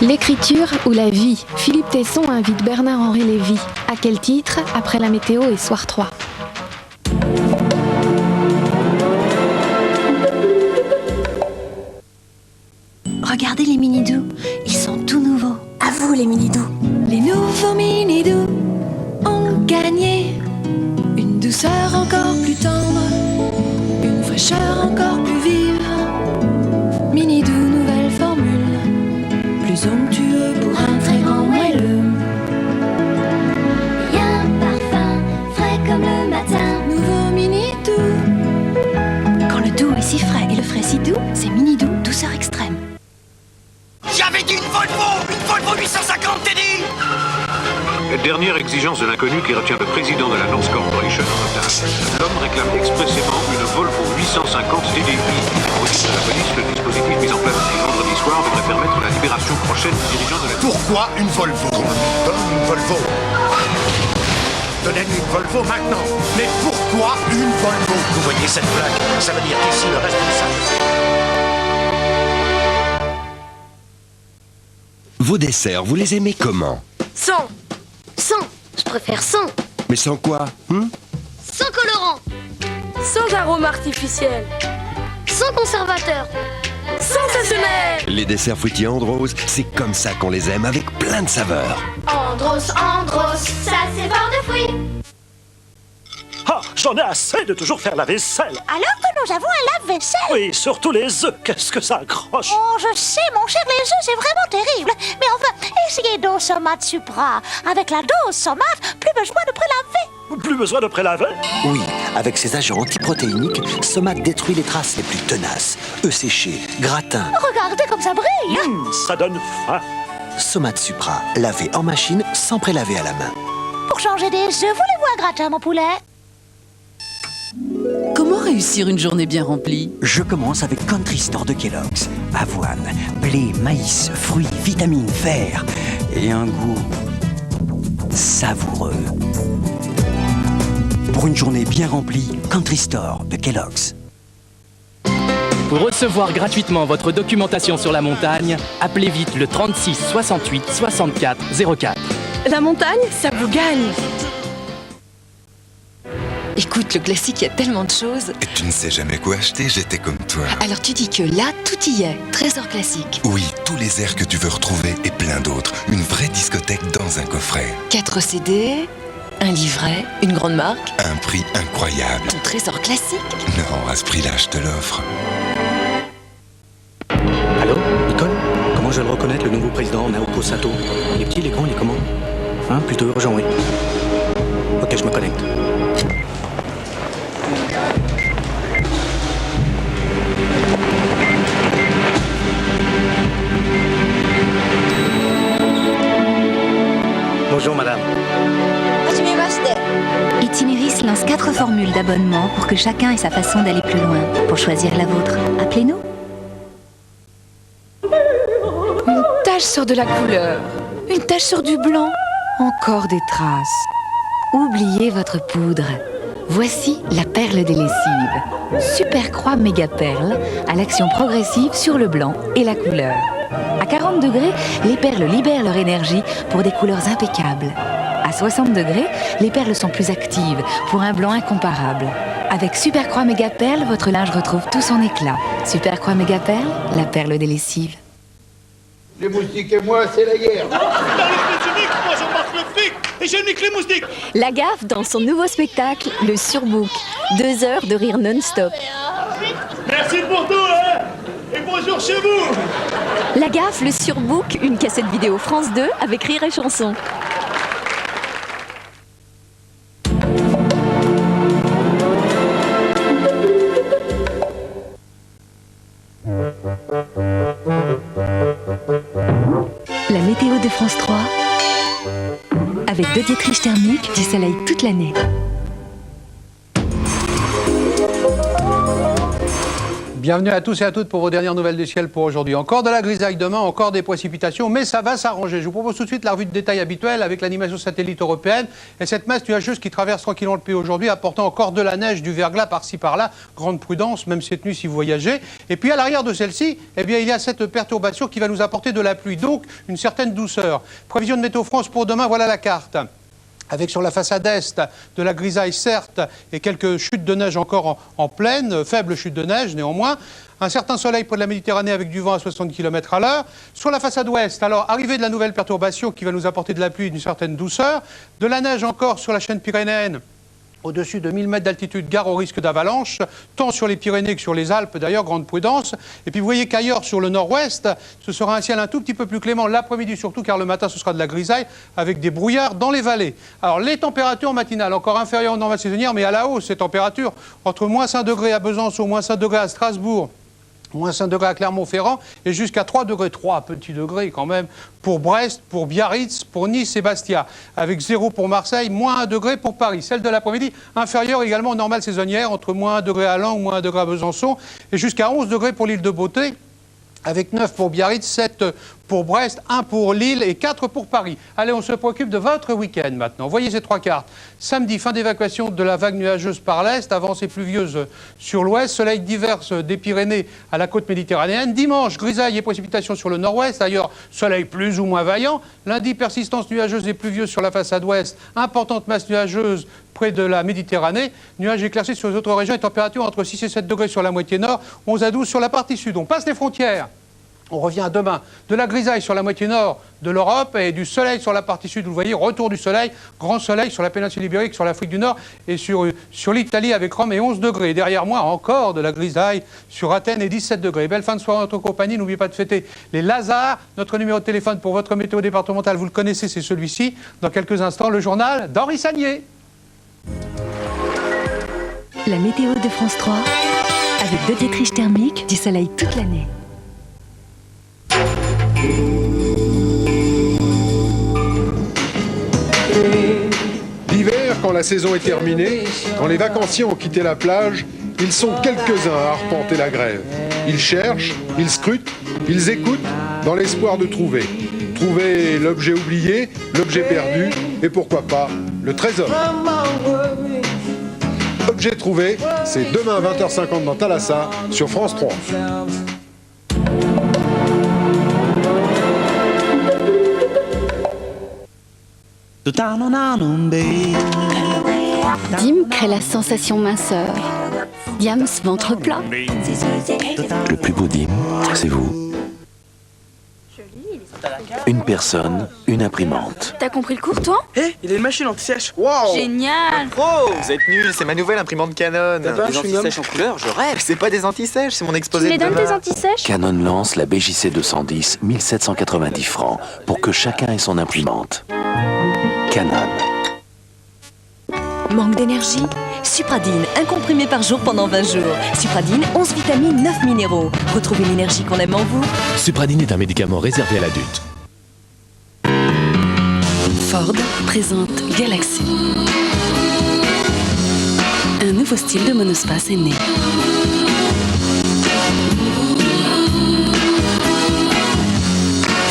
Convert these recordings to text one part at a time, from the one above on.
L'écriture ou la vie? Philippe Tesson invite Bernard-Henri Lévy. À quel titre? Après la météo et Soir 3. Regardez les mini-doux, ils sont tout nouveaux. À vous les mini-doux. Les nouveaux mini-doux ont gagné une douceur encore plus tendre, une fraîcheur encore plus vive. Mini-doux, nouvelle formule, plus onctueux pour un très grand moelleux. Et un parfum frais comme le matin. Nouveau mini-doux. Quand le doux est si frais et le frais si doux, c'est mini-doux, douceur extrême. J'avais dit une Volvo 850, t'es dit? Dernière exigence de l'inconnu qui retient le président de la North Corporation en otage. L'homme réclame expressément une Volvo 850 TDI. Au niveau de la police, le dispositif mis en place depuis vendredi soir devrait permettre la libération prochaine du dirigeant de la... Pourquoi une Volvo? Donne une Volvo. Donnez-lui une Volvo maintenant. Mais pourquoi une Volvo? Vous voyez cette plaque? Ça veut dire qu'ici, le responsable... Vos desserts, vous les aimez comment? Sans. Je préfère sans. Mais sans quoi? Sans colorant. Sans arôme artificiel. Sans conservateur. Sensationnel. Les desserts fruitiers Andros, c'est comme ça qu'on les aime, avec plein de saveurs. Andros, ça c'est fort de fruits. Ah, j'en ai assez de toujours faire la vaisselle. Alors que nous avons un lave-vaisselle. Oui, surtout les œufs, qu'est-ce que ça accroche. Oh, je sais, mon cher, les œufs, c'est vraiment terrible. Mais enfin, essayez Dose Somate Supra. Avec la dose Somate, plus besoin de prélaver. Plus besoin de prélaver? Oui, avec ses agents antiprotéiniques, Somate détruit les traces les plus tenaces. Œufs séchés, gratins. Regardez comme ça brille. Ça donne faim. Somate Supra, lavé en machine sans prélaver à la main. Pour changer des œufs, voulez-vous un gratin, mon poulet? Comment réussir une journée bien remplie? Je commence avec Country Store de Kellogg's. Avoine, blé, maïs, fruits, vitamines, fer et un goût savoureux. Pour une journée bien remplie, Country Store de Kellogg's. Pour recevoir gratuitement votre documentation sur la montagne, appelez vite le 36 68 64 04. La montagne, ça vous gagne. Écoute, le classique, il y a tellement de choses. Et tu ne sais jamais quoi acheter, j'étais comme toi. Alors tu dis que là, tout y est. Trésor classique. Oui, tous les airs que tu veux retrouver et plein d'autres. Une vraie discothèque dans un coffret. 4 CD, un livret, une grande marque. Un prix incroyable. Ton trésor classique. Non, à ce prix-là, je te l'offre. Allô, Nicole? Comment je vais le reconnaître, le nouveau président Naoko Sato? Il est petit, il est grand, il est comment? Hein, plutôt urgent, oui. Ok, je me connecte. Bonjour madame. Itinéris lance 4 formules d'abonnement pour que chacun ait sa façon d'aller plus loin. Pour choisir la vôtre, appelez-nous. Une tache sur de la couleur. Une tache sur du blanc. Encore des traces. Oubliez votre poudre. Voici la perle des lessives. Super Croix Méga Perle à l'action progressive sur le blanc et la couleur. À 40 degrés, les perles libèrent leur énergie pour des couleurs impeccables. À 60 degrés, les perles sont plus actives pour un blanc incomparable. Avec Super Croix Méga Perle, votre linge retrouve tout son éclat. Super Croix Méga Perle, la perle des lessives. Les moustiques et moi, c'est la guerre. Dans les frites uniques, moi j'embarque le fric et je nique les moustiques. La Gaffe dans son nouveau spectacle, Le Surbook. 2 heures de rire non-stop. Merci pour tout, hein. Et bonjour chez vous. La Gaffe, Le Surbook, une cassette vidéo France 2 avec rire et chanson. La météo de France 3 avec 2 diétriches thermiques du soleil toute l'année. Bienvenue à tous et à toutes pour vos dernières nouvelles du ciel pour aujourd'hui. Encore de la grisaille demain, encore des précipitations, mais ça va s'arranger. Je vous propose tout de suite la revue de détail habituelle avec l'animation satellite européenne et cette masse nuageuse qui traverse tranquillement le pays aujourd'hui, apportant encore de la neige, du verglas par-ci par-là. Grande prudence, même cette nuit si vous voyagez. Et puis à l'arrière de celle-ci, eh bien, il y a cette perturbation qui va nous apporter de la pluie, donc une certaine douceur. Prévision de Météo France pour demain, voilà la carte. Avec sur la façade est de la grisaille certes et quelques chutes de neige encore en pleine, faibles chutes de neige néanmoins. Un certain soleil près de la Méditerranée avec du vent à 60 km à l'heure. Sur la façade ouest, alors arrivée de la nouvelle perturbation qui va nous apporter de la pluie et d'une certaine douceur. De la neige encore sur la chaîne pyrénéenne. Au-dessus de 1000 mètres d'altitude, gare au risque d'avalanche, tant sur les Pyrénées que sur les Alpes d'ailleurs, grande prudence. Et puis vous voyez qu'ailleurs, sur le nord-ouest, ce sera un ciel un tout petit peu plus clément l'après-midi surtout, car le matin ce sera de la grisaille avec des brouillards dans les vallées. Alors les températures matinales, encore inférieures aux normales saisonnières, mais à la hausse, ces températures, entre moins 5 degrés à Besançon, moins 5 degrés à Strasbourg, moins 5 degrés à Clermont-Ferrand et jusqu'à 3 degrés, 3 petits degrés quand même, pour Brest, pour Biarritz, pour Nice et Bastia. Avec 0 pour Marseille, moins 1 degré pour Paris. Celle de l'après-midi, inférieure également aux normales saisonnières, entre moins 1 degré à Lens ou moins 1 degré à Besançon, et jusqu'à 11 degrés pour l'île de Beauté, avec 9 pour Biarritz, 7 pour Brest, 1 pour Lille et 4 pour Paris. Allez, on se préoccupe de votre week-end maintenant. Voyez ces trois cartes. Samedi, fin d'évacuation de la vague nuageuse par l'est, avancée pluvieuse sur l'ouest, soleil divers des Pyrénées à la côte méditerranéenne. Dimanche, grisaille et précipitations sur le nord-ouest, ailleurs soleil plus ou moins vaillant. Lundi, persistance nuageuse et pluvieuse sur la façade ouest, importante masse nuageuse près de la Méditerranée. Nuages éclaircis sur les autres régions et températures entre 6 et 7 degrés sur la moitié nord, 11 à 12 sur la partie sud. On passe les frontières. On revient à demain. De la grisaille sur la moitié nord de l'Europe et du soleil sur la partie sud. Vous voyez, retour du soleil, grand soleil sur la péninsule ibérique, sur l'Afrique du Nord et sur l'Italie avec Rome et 11 degrés. Derrière moi, encore de la grisaille sur Athènes et 17 degrés. Belle fin de soirée en notre compagnie. N'oubliez pas de fêter les Lazars. Notre numéro de téléphone pour votre météo départementale, vous le connaissez, c'est celui-ci. Dans quelques instants, le journal d'Henri Sagnier. La météo de France 3, avec de Dietrich thermique, du soleil toute l'année. L'hiver, quand la saison est terminée, quand les vacanciers ont quitté la plage, ils sont quelques-uns à arpenter la grève. Ils cherchent, ils scrutent, ils écoutent, dans l'espoir de trouver. Trouver l'objet oublié, l'objet perdu, et pourquoi pas, le trésor. Objet trouvé, c'est demain à 20h50 dans Thalassa, sur France 3. Dim crée la sensation minceur. Diams ventre plat. Le plus beau dîme, c'est vous. Une personne, une imprimante. T'as compris le cours, toi? Hé, il a une machine anti-sèche. Wow. Génial. Oh, vous êtes nuls, c'est ma nouvelle imprimante Canon. Des anti-sèches en couleur, je rêve. C'est pas des anti-sèches, c'est mon exposé Tu les de donnes demain. tes anti-sèches? Canon lance la BJC 210, 1790 francs, pour que chacun ait son imprimante. Canon. Manque d'énergie? Supradine, un comprimé par jour pendant 20 jours. Supradine, 11 vitamines, 9 minéraux. Retrouvez l'énergie qu'on aime en vous. Supradine est un médicament réservé à l'adulte. Ford présente Galaxy. Un nouveau style de monospace est né.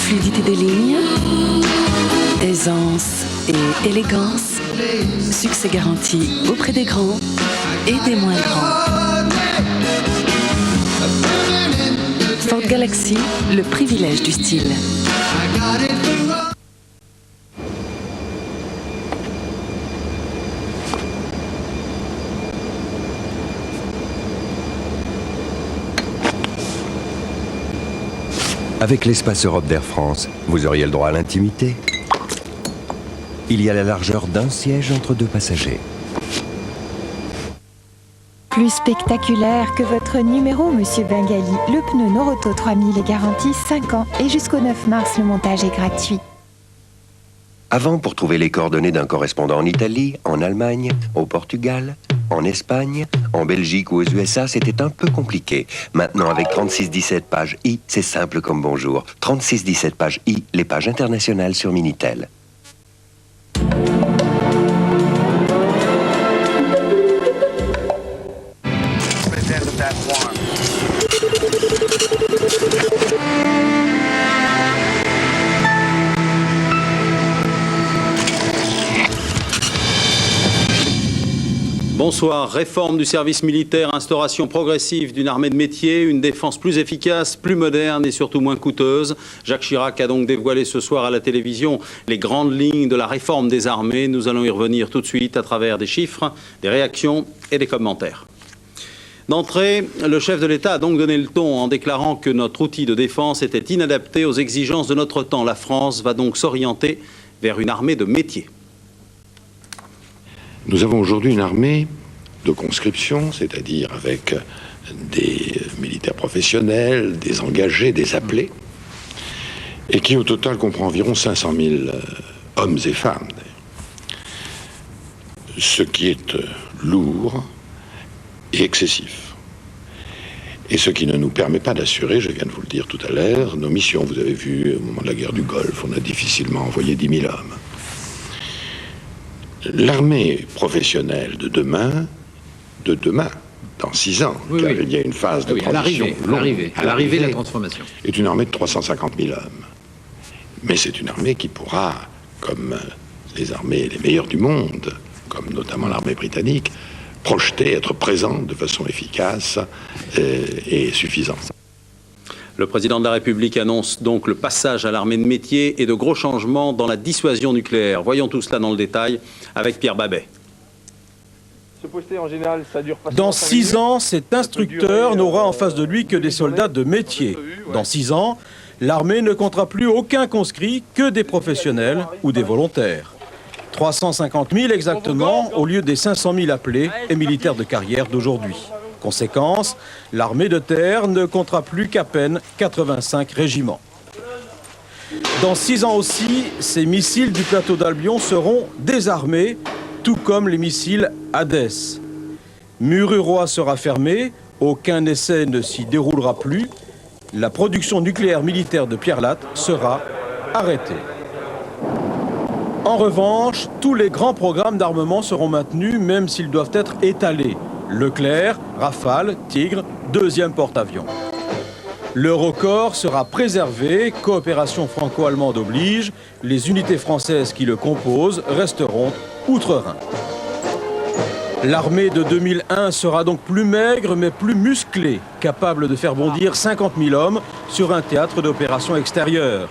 Fluidité des lignes, aisance et élégance, succès garanti auprès des grands et des moins grands. Ford Galaxy, le privilège du style. Avec l'espace Europe d'Air France, vous auriez le droit à l'intimité. Il y a la largeur d'un siège entre deux passagers. Plus spectaculaire que votre numéro, Monsieur Bengali. Le pneu Noroto 3000 est garanti 5 ans et jusqu'au 9 mars, le montage est gratuit. Avant, pour trouver les coordonnées d'un correspondant en Italie, en Allemagne, au Portugal, en Espagne, en Belgique ou aux USA, c'était un peu compliqué. Maintenant, avec 3617 pages I, c'est simple comme bonjour. 3617 pages I, les pages internationales sur Minitel. Bonsoir. Réforme du service militaire, instauration progressive d'une armée de métier, une défense plus efficace, plus moderne et surtout moins coûteuse. Jacques Chirac a donc dévoilé ce soir à la télévision les grandes lignes de la réforme des armées. Nous allons y revenir tout de suite à travers des chiffres, des réactions et des commentaires. D'entrée, le chef de l'État a donc donné le ton en déclarant que notre outil de défense était inadapté aux exigences de notre temps. La France va donc s'orienter vers une armée de métier. Nous avons aujourd'hui une armée de conscription, c'est-à-dire avec des militaires professionnels, des engagés, des appelés, et qui au total comprend environ 500 000 hommes et femmes. Ce qui est lourd et excessif. Et ce qui ne nous permet pas d'assurer, je viens de vous le dire tout à l'heure, nos missions. Vous avez vu, au moment de la guerre du Golfe, on a difficilement envoyé 10 000 hommes. L'armée professionnelle de demain, dans 6 ans, car il y a une phase de transition longue, à l'arrivée de la transformation, est une armée de 350 000 hommes. Mais c'est une armée qui pourra, comme les armées les meilleures du monde, comme notamment l'armée britannique, projeter, être présente de façon efficace et suffisante. Le président de la République annonce donc le passage à l'armée de métier et de gros changements dans la dissuasion nucléaire. Voyons tout cela dans le détail avec Pierre Babet. Dans 6 ans, cet instructeur n'aura en face de lui que des soldats de métier. Dans 6 ans, l'armée ne comptera plus aucun conscrit, que des professionnels ou des volontaires. 350 000 exactement au lieu des 500 000 appelés et militaires de carrière d'aujourd'hui. Conséquence, l'armée de terre ne comptera plus qu'à peine 85 régiments. Dans 6 ans aussi, ces missiles du plateau d'Albion seront désarmés, tout comme les missiles Hadès. Mururoa sera fermé, aucun essai ne s'y déroulera plus. La production nucléaire militaire de Pierre Latte sera arrêtée. En revanche, tous les grands programmes d'armement seront maintenus, même s'ils doivent être étalés. Leclerc, Rafale, Tigre, 2e porte-avions. L'Eurocorps sera préservé, coopération franco-allemande oblige, les unités françaises qui le composent resteront outre-Rhin. L'armée de 2001 sera donc plus maigre mais plus musclée, capable de faire bondir 50 000 hommes sur un théâtre d'opérations extérieures.